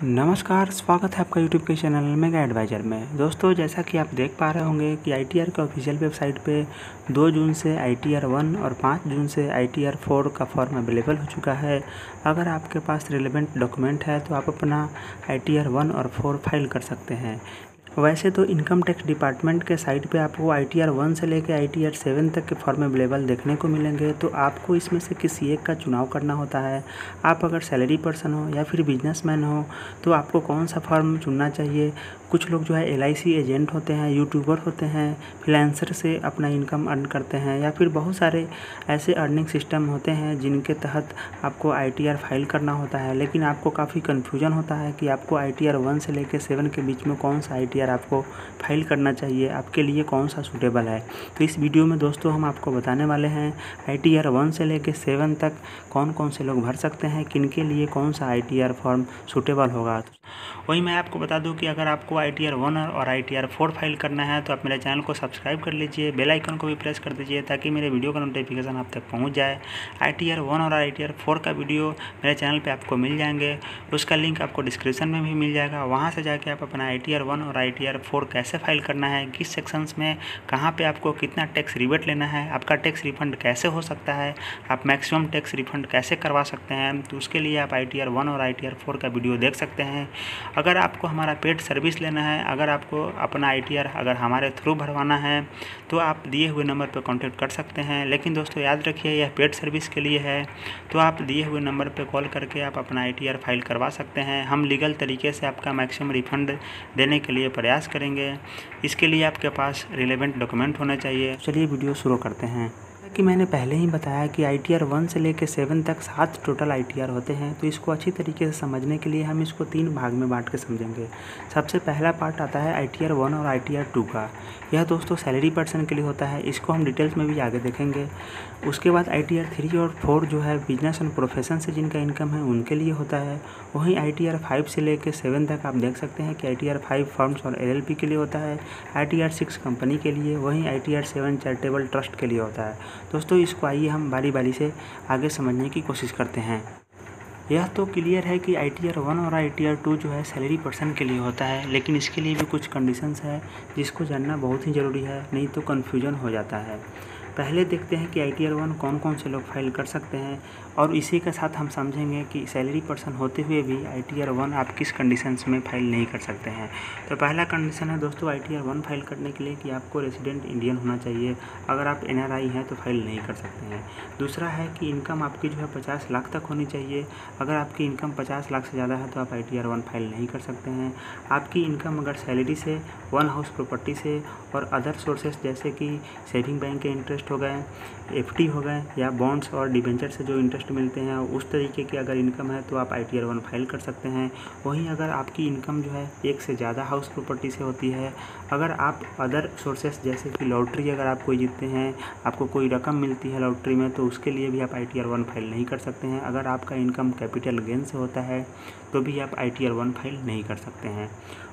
नमस्कार, स्वागत है आपका यूट्यूब के चैनल मेगा एडवाइज़र में। दोस्तों, जैसा कि आप देख पा रहे होंगे कि आईटीआर के ऑफिशियल वेबसाइट पे 2 जून से आईटीआर 1 और 5 जून से आईटीआर 4 का फॉर्म अवेलेबल हो चुका है। अगर आपके पास रिलेवेंट डॉक्यूमेंट है तो आप अपना आईटीआर 1 और 4 फाइल कर सकते हैं। वैसे तो इनकम टैक्स डिपार्टमेंट के साइट पे आपको आईटीआर 1 से लेकर आईटीआर 7 तक के फॉर्म अवेलेबल देखने को मिलेंगे, तो आपको इसमें से किसी एक का चुनाव करना होता है। आप अगर सैलरी पर्सन हो या फिर बिजनेसमैन हो तो आपको कौन सा फॉर्म चुनना चाहिए। कुछ लोग जो है एलआईसी एजेंट होते हैं, यूट्यूबर होते हैं, फ्रीलांसर से अपना इनकम अर्न करते हैं, या फिर बहुत सारे ऐसे अर्निंग सिस्टम होते हैं जिनके तहत आपको आईटीआर फाइल करना होता है। लेकिन आपको काफ़ी कन्फ्यूजन होता है कि आपको आईटीआर 1 से लेकर 7 के बीच में कौन सा आईटीआर आपको फाइल करना चाहिए, आपके लिए कौन सा सूटेबल है। तो इस वीडियो में दोस्तों हम आपको बताने वाले हैं आईटीआर 1 से लेकर 7 तक कौन कौन से लोग भर सकते हैं, किनके लिए कौन सा आईटीआर फॉर्म सूटेबल होगा। वहीं मैं आपको बता दूं कि अगर आपको आईटीआर 1 और आईटीआर 4 फाइल करना है तो आप मेरे चैनल को सब्सक्राइब कर लीजिए, बेल आइकन को भी प्रेस कर दीजिए ताकि मेरे वीडियो का नोटिफिकेशन आप तक पहुंच जाए। आईटीआर 1 और आईटीआर 4 का वीडियो मेरे चैनल पे आपको मिल जाएंगे, उसका लिंक आपको डिस्क्रिप्शन में भी मिल जाएगा। वहाँ से जाके आप अपना आईटीआर 1 और आईटीआर 4 कैसे फाइल करना है, किस सेक्शंस में कहाँ पर आपको कितना टैक्स रिबेट लेना है, आपका टैक्स रिफंड कैसे हो सकता है, आप मैक्सिमम टैक्स रिफंड कैसे करवा सकते हैं, तो उसके लिए आप आईटीआर 1 और आईटीआर 4 का वीडियो देख सकते हैं। अगर आपको हमारा पेड सर्विस लेना है, अगर आपको अपना आईटीआर अगर हमारे थ्रू भरवाना है तो आप दिए हुए नंबर पर कांटेक्ट कर सकते हैं। लेकिन दोस्तों याद रखिए, यह पेड सर्विस के लिए है, तो आप दिए हुए नंबर पर कॉल करके आप अपना आईटीआर फाइल करवा सकते हैं। हम लीगल तरीके से आपका मैक्सिमम रिफंड देने के लिए प्रयास करेंगे। इसके लिए आपके पास रिलेवेंट डॉक्यूमेंट होना चाहिए। चलिए वीडियो शुरू करते हैं। कि मैंने पहले ही बताया कि आईटीआर 1 से लेकर 7 तक 7 टोटल आईटीआर होते हैं, तो इसको अच्छी तरीके से समझने के लिए हम इसको 3 भाग में बांट के समझेंगे। सबसे पहला पार्ट आता है आईटीआर 1 और आईटीआर 2 का। यह दोस्तों सैलरी पर्सन के लिए होता है, इसको हम डिटेल्स में भी आगे देखेंगे। उसके बाद आईटीआर 3 और 4 जो है बिजनेस एंड प्रोफेशन से जिनका इनकम है उनके लिए होता है। वहीं आईटीआर 5 से लेकर 7 तक आप देख सकते हैं कि आईटीआर 5 फर्म्स और एलएलपी के लिए होता है, आईटीआर 6 कंपनी के लिए, वहीं आईटीआर 7 चैरिटेबल ट्रस्ट के लिए होता है। दोस्तों इसको आइए हम बारी बारी से आगे समझने की कोशिश करते हैं। यह तो क्लियर है कि आईटीआर 1 और आईटीआर 2 जो है सैलरी पर्सन के लिए होता है, लेकिन इसके लिए भी कुछ कंडीशंस है जिसको जानना बहुत ही ज़रूरी है, नहीं तो कन्फ्यूजन हो जाता है। पहले देखते हैं कि आईटीआर 1 कौन कौन से लोग फाइल कर सकते हैं, और इसी के साथ हम समझेंगे कि सैलरी पर्सन होते हुए भी आईटीआर 1 आप किस कंडीशंस में फाइल नहीं कर सकते हैं। तो पहला कंडीशन है दोस्तों आईटीआर 1 फाइल करने के लिए कि आपको रेजिडेंट इंडियन होना चाहिए। अगर आप एनआरआई हैं तो फाइल नहीं कर सकते हैं। दूसरा है कि इनकम आपकी जो है 50 लाख तक होनी चाहिए। अगर आपकी इनकम 50 लाख से ज़्यादा है तो आप आईटीआर 1 फाइल नहीं कर सकते हैं। आपकी इनकम अगर सैलरी से, वन हाउस प्रॉपर्टी से और अदर सोर्सेस जैसे कि सेविंग बैंक के इंटरेस्ट हो गए, एफडी हो गए, या बॉन्ड्स और डिबेंचर से जो इंटरेस्ट मिलते हैं, उस तरीके की अगर इनकम है तो आप आईटीआर 1 फाइल कर सकते हैं। वहीं अगर आपकी इनकम जो है एक से ज़्यादा हाउस प्रॉपर्टी से होती है, अगर आप अदर सोर्सेस जैसे कि लॉटरी अगर आप कोई जीतते हैं, आपको कोई रकम मिलती है लॉटरी में, तो उसके लिए भी आप आईटीआर 1 फाइल नहीं कर सकते हैं। अगर आपका इनकम कैपिटल गेन से होता है तो भी आप आईटीआर 1 फाइल नहीं कर सकते हैं।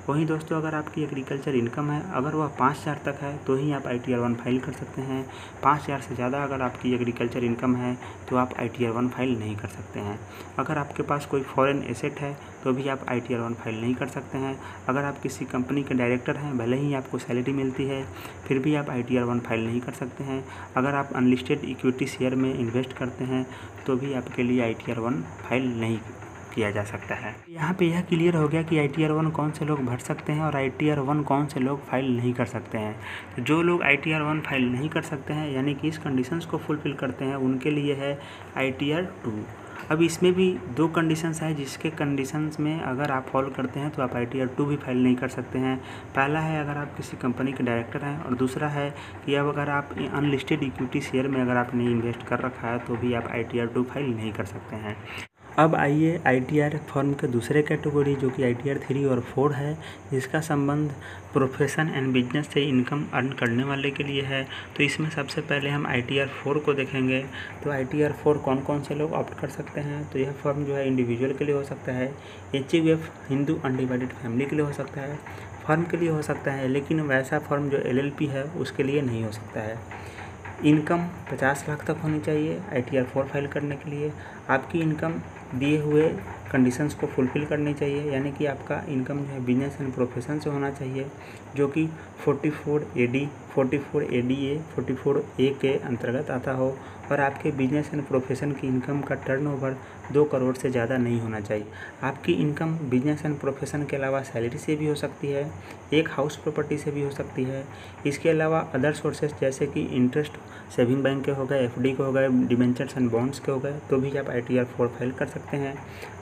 वहीं दोस्तों अगर आपकी एग्रीकल्चर इनकम है, अगर वह 5000 तक है तो ही आप आईटीआर 1 फाइल कर सकते हैं। 5000 से ज़्यादा अगर आपकी एग्रीकल्चर इनकम है तो आप आईटीआर 1 फाइल नहीं कर सकते हैं। अगर आपके पास कोई फॉरेन एसेट है तो भी आप आईटीआर 1 फाइल नहीं कर सकते हैं। अगर आप किसी कंपनी के डायरेक्टर हैं, भले ही आपको सैलरी मिलती है, फिर भी आप आईटीआर 1 फाइल नहीं कर सकते हैं। अगर आप अनलिस्टेड इक्विटी शेयर में इन्वेस्ट करते हैं तो भी आपके लिए आईटीआर 1 फाइल नहीं किया जा सकता है। यहाँ पे यह क्लियर हो गया कि आईटीआर 1 कौन से लोग भर सकते हैं और आईटीआर 1 कौन से लोग फाइल नहीं कर सकते हैं। तो जो लोग आईटीआर 1 फाइल नहीं कर सकते हैं, यानी कि इस कंडीशंस को फुलफिल करते हैं, उनके लिए है आईटीआर 2। अब इसमें भी 2 कंडीशंस है, जिसके कंडीशंस में अगर आप फॉलो करते हैं तो आप आईटीआर 2 भी फाइल नहीं कर सकते हैं। पहला है अगर आप किसी कंपनी के डायरेक्टर हैं, और दूसरा है कि अब अगर आप अनलिस्टेड इक्विटी शेयर में अगर आपने इन्वेस्ट कर रखा है तो भी आप आईटीआर 2 फाइल नहीं कर सकते हैं। अब आइए आईटीआर फॉर्म के दूसरे कैटेगरी जो कि आईटीआर 3 और 4 है, जिसका संबंध प्रोफेशन एंड बिजनेस से इनकम अर्न करने वाले के लिए है। तो इसमें सबसे पहले हम आईटीआर 4 को देखेंगे। तो आईटीआर 4 कौन कौन से लोग ऑप्ट कर सकते हैं, तो यह फॉर्म जो है इंडिविजुअल के लिए हो सकता है, एचयूएफ हिंदू अनडिवाइडेड फैमिली के लिए हो सकता है, फर्म के लिए हो सकता है, लेकिन वैसा फॉर्म जो एलएलपी है उसके लिए नहीं हो सकता है। इनकम 50 लाख तक होनी चाहिए आईटीआर 4 फाइल करने के लिए। आपकी इनकम दिए हुए कंडीशंस को फुलफ़िल करनी चाहिए, यानी कि आपका इनकम जो है बिजनेस एंड प्रोफेशन से होना चाहिए, जो कि 44 AD, 44 ADA, 44 A के अंतर्गत आता हो, और आपके बिजनेस एंड प्रोफेशन की इनकम का टर्नओवर 2 करोड़ से ज़्यादा नहीं होना चाहिए। आपकी इनकम बिजनेस एंड प्रोफेशन के अलावा सैलरी से भी हो सकती है, एक हाउस प्रॉपर्टी से भी हो सकती है। इसके अलावा अदर सोर्सेज जैसे कि इंटरेस्ट सेविंग बैंक के हो गए, FD के हो गए, डिबेंचर्स एंड बॉन्ड्स के हो गए, तो भी आप ITR 4 फाइल कर सकते हैं।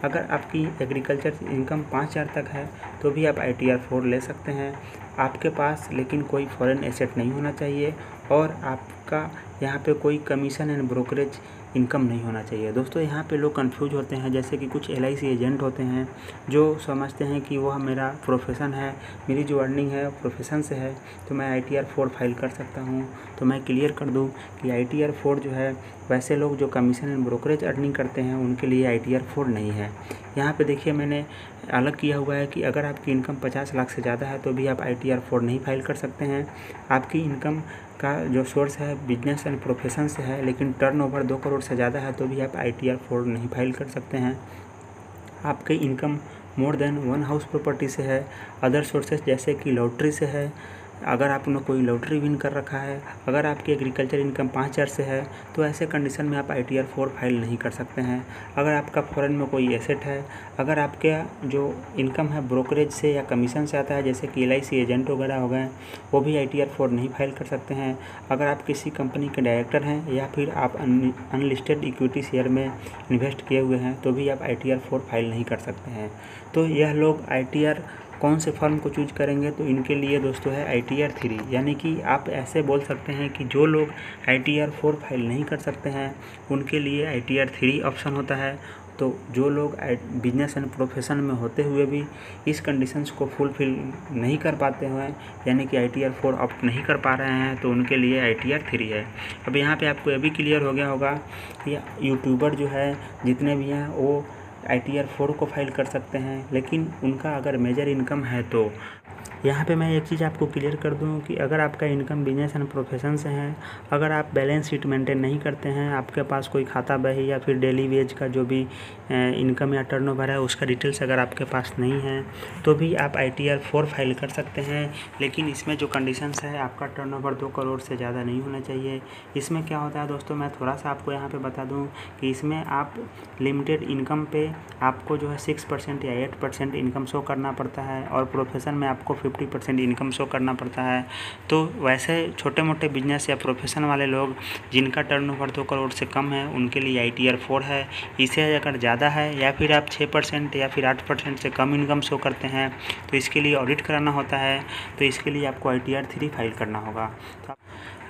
अगर आपकी एग्रीकल्चर इनकम 5,000 तक है तो भी आप ITR 4 ले सकते हैं। आपके पास लेकिन कोई फॉरेन एसेट नहीं होना चाहिए, और आपका यहाँ पे कोई कमीशन एंड ब्रोकरेज इनकम नहीं होना चाहिए। दोस्तों यहाँ पे लोग कंफ्यूज होते हैं, जैसे कि कुछ LIC एजेंट होते हैं जो समझते हैं कि वह मेरा प्रोफेशन है, मेरी जो अर्निंग है प्रोफेशन से है, तो मैं ITR 4 फाइल कर सकता हूँ। तो मैं क्लियर कर दूँ कि ITR 4 जो है वैसे लोग जो कमीशन एंड ब्रोकरेज अर्निंग करते हैं उनके लिए ITR 4 नहीं है। यहाँ पे देखिए मैंने अलग किया हुआ है कि अगर आपकी इनकम 50 लाख से ज़्यादा है तो भी आप ITR 4 नहीं फाइल कर सकते हैं। आपकी इनकम का जो सोर्स है बिजनेस एंड प्रोफेशन से है, लेकिन टर्नओवर 2 करोड़ से ज़्यादा है तो भी आप ITR 4 नहीं फाइल कर सकते हैं। आपकी income more than 1 house property से है, अदर सोर्सेज जैसे कि लॉटरी से है, अगर आपने कोई लॉटरी विन कर रखा है, अगर आपकी एग्रीकल्चर इनकम 5,000 से है तो ऐसे कंडीशन में आप ITR 4 फाइल नहीं कर सकते हैं। अगर आपका फॉरेन में कोई एसेट है, अगर आपके जो इनकम है ब्रोकरेज से या कमीशन से आता है जैसे कि LIC एजेंट वगैरह हो गए, वो भी ITR 4 नहीं फाइल कर सकते हैं। अगर आप किसी कंपनी के डायरेक्टर हैं या फिर आप अनलिस्टेड इक्विटी शेयर में इन्वेस्ट किए हुए हैं तो भी आप ITR 4 फाइल नहीं कर सकते हैं। तो यह लोग ITR कौन से फर्म को चूज करेंगे, तो इनके लिए दोस्तों है ITR 3, यानी कि आप ऐसे बोल सकते हैं कि जो लोग ITR 4 फाइल नहीं कर सकते हैं उनके लिए ITR 3 ऑप्शन होता है। तो जो लोग बिजनेस एंड प्रोफेशन में होते हुए भी इस कंडीशंस को फुलफिल नहीं कर पाते हैं, यानी कि ITR 4 ऑप्ट नहीं कर पा रहे हैं, तो उनके लिए ITR 3 है। अब यहाँ पे आपको ये भी क्लियर हो गया होगा कि यूट्यूबर जो है जितने भी हैं वो ITR 4 को फाइल कर सकते हैं, लेकिन उनका अगर मेजर इनकम है तो यहाँ पे मैं एक चीज़ आपको क्लियर कर दूँ कि अगर आपका इनकम बिजनेस एंड प्रोफेशन से है, अगर आप बैलेंस शीट मेंटेन नहीं करते हैं, आपके पास कोई खाता बही या फिर डेली वेज का जो भी इनकम या टर्नओवर है उसका डिटेल्स अगर आपके पास नहीं है तो भी आप ITR 4 फाइल कर सकते हैं। लेकिन इसमें जो कंडीशंस है आपका टर्नओवर 2 करोड़ से ज़्यादा नहीं होना चाहिए। इसमें क्या होता है दोस्तों, मैं थोड़ा सा आपको यहाँ पर बता दूँ कि इसमें आप लिमिटेड इनकम पे आपको जो है 6% या 8% इनकम शो करना पड़ता है, और प्रोफेशन में आपको 50% इनकम शो करना पड़ता है। तो वैसे छोटे मोटे बिजनेस या प्रोफेशन वाले लोग जिनका टर्नओवर 2 करोड़ से कम है उनके लिए ITR 4 है। इसे अगर ज़्यादा है या फिर आप 6% या फिर 8% से कम इनकम शो करते हैं तो इसके लिए ऑडिट कराना होता है, तो इसके लिए आपको ITR 3 फाइल करना होगा। तो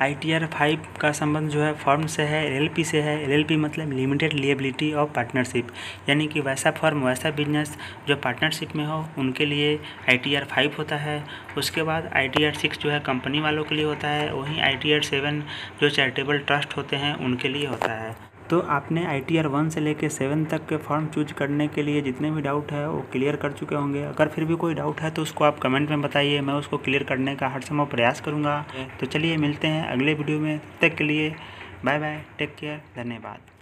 ITR 5 का संबंध जो है फर्म से है, LLP से है। LLP मतलब लिमिटेड लिएबिलिटी ऑफ पार्टनरशिप, यानी कि वैसा फर्म वैसा बिजनेस जो पार्टनरशिप में हो उनके लिए ITR 5 होता है। उसके बाद ITR 6 जो है कंपनी वालों के लिए होता है, वहीं ITR 7 जो चैरिटेबल ट्रस्ट होते हैं उनके लिए होता है। तो आपने ITR 1 से लेकर 7 तक के फॉर्म चूज करने के लिए जितने भी डाउट है वो क्लियर कर चुके होंगे। अगर फिर भी कोई डाउट है तो उसको आप कमेंट में बताइए, मैं उसको क्लियर करने का हर समय प्रयास करूँगा। तो चलिए मिलते हैं अगले वीडियो में, तब तक के लिए बाय बाय, टेक केयर, धन्यवाद।